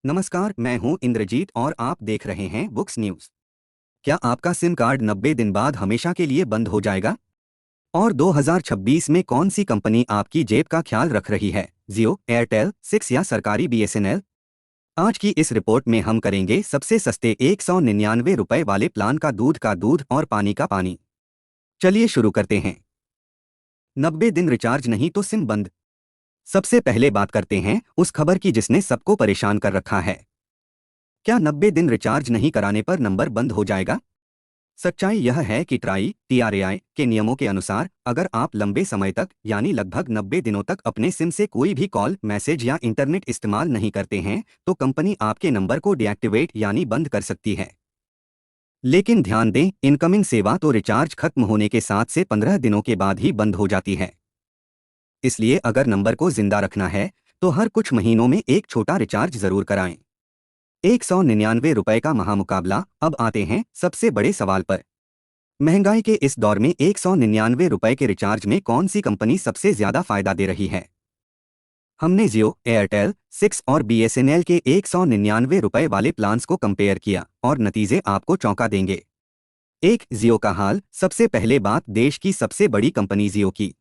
नमस्कार, मैं हूं इंद्रजीत और आप देख रहे हैं बुक्स न्यूज। क्या आपका सिम कार्ड 90 दिन बाद हमेशा के लिए बंद हो जाएगा? और 2026 में कौन सी कंपनी आपकी जेब का ख्याल रख रही है? जियो, एयरटेल, सिक्स या सरकारी बीएसएनएल? आज की इस रिपोर्ट में हम करेंगे सबसे सस्ते 199 रुपए वाले प्लान का दूध और पानी का पानी। चलिए शुरू करते हैं। 90 दिन रिचार्ज नहीं तो सिम बंद। सबसे पहले बात करते हैं उस खबर की जिसने सबको परेशान कर रखा है। क्या 90 दिन रिचार्ज नहीं कराने पर नंबर बंद हो जाएगा? सच्चाई यह है कि ट्राई टीआरएआई के नियमों के अनुसार अगर आप लंबे समय तक यानी लगभग 90 दिनों तक अपने सिम से कोई भी कॉल, मैसेज या इंटरनेट इस्तेमाल नहीं करते हैं तो कंपनी आपके नंबर को डीएक्टिवेट यानी बंद कर सकती है। लेकिन ध्यान दें, इनकमिंग सेवा तो रिचार्ज खत्म होने के 7 से 15 दिनों के बाद ही बंद हो जाती है। इसलिए अगर नंबर को जिंदा रखना है तो हर कुछ महीनों में एक छोटा रिचार्ज जरूर कराएं। 199 रुपए का महामुकाबला। अब आते हैं सबसे बड़े सवाल पर। महंगाई के इस दौर में 199 रुपए के रिचार्ज में कौन सी कंपनी सबसे ज्यादा फायदा दे रही है? हमने जियो, एयरटेल, सिक्स और बीएसएनएल के 199 रुपए वाले प्लान्स को कंपेयर किया और नतीजे आपको चौंका देंगे। एक जियो का हाल। सबसे पहले बात देश की सबसे बड़ी कंपनी जियो की।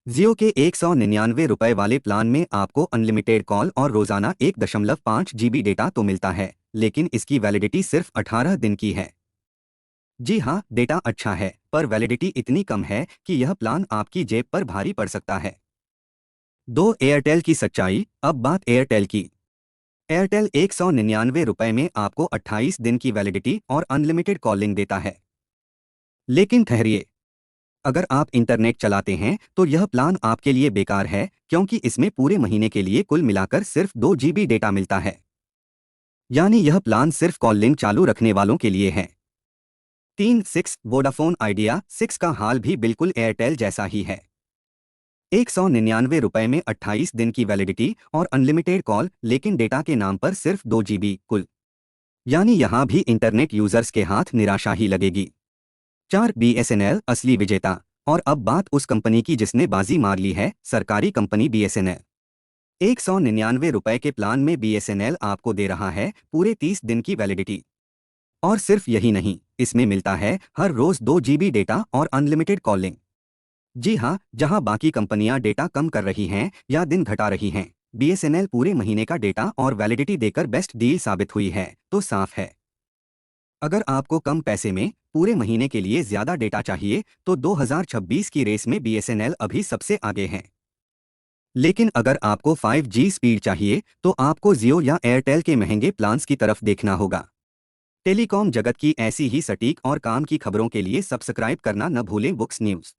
जियो के 199 रुपए वाले प्लान में आपको अनलिमिटेड कॉल और रोजाना 1.5 जीबी डेटा तो मिलता है, लेकिन इसकी वैलिडिटी सिर्फ 18 दिन की है। जी हाँ, डेटा अच्छा है, पर वैलिडिटी इतनी कम है कि यह प्लान आपकी जेब पर भारी पड़ सकता है। दो एयरटेल की सच्चाई। अब बात एयरटेल की। एयरटेल 199 रुपए में आपको 28 दिन की वैलिडिटी और अनलिमिटेड कॉलिंग देता है। लेकिन ठहरिए, अगर आप इंटरनेट चलाते हैं तो यह प्लान आपके लिए बेकार है, क्योंकि इसमें पूरे महीने के लिए कुल मिलाकर सिर्फ 2 जीबी डेटा मिलता है। यानी यह प्लान सिर्फ कॉलिंग चालू रखने वालों के लिए है। तीन सिक्स वोडाफोन आइडिया। सिक्स का हाल भी बिल्कुल एयरटेल जैसा ही है। 199 रुपए में 28 दिन की वैलिडिटी और अनलिमिटेड कॉल, लेकिन डेटा के नाम पर सिर्फ 2 जीबी कुल। यानी यहाँ भी इंटरनेट यूजर्स के हाथ निराशा ही लगेगी। चार बीएसएनएल असली विजेता। और अब बात उस कंपनी की जिसने बाजी मार ली है, सरकारी कंपनी बीएसएनएल। 199 रुपए के प्लान में बीएसएनएल आपको दे रहा है पूरे 30 दिन की वैलिडिटी। और सिर्फ यही नहीं, इसमें मिलता है हर रोज 2 जीबी डेटा और अनलिमिटेड कॉलिंग। जी हाँ, जहां बाकी कंपनियां डेटा कम कर रही हैं या दिन घटा रही हैं, बीएसएनएल पूरे महीने का डेटा और वैलिडिटी देकर बेस्ट डील साबित हुई है। तो साफ है, अगर आपको कम पैसे में पूरे महीने के लिए ज्यादा डेटा चाहिए तो 2026 की रेस में बीएसएनएल अभी सबसे आगे है। लेकिन अगर आपको 5G स्पीड चाहिए तो आपको जियो या एयरटेल के महंगे प्लान्स की तरफ देखना होगा। टेलीकॉम जगत की ऐसी ही सटीक और काम की खबरों के लिए सब्सक्राइब करना न भूलें बुक्स न्यूज।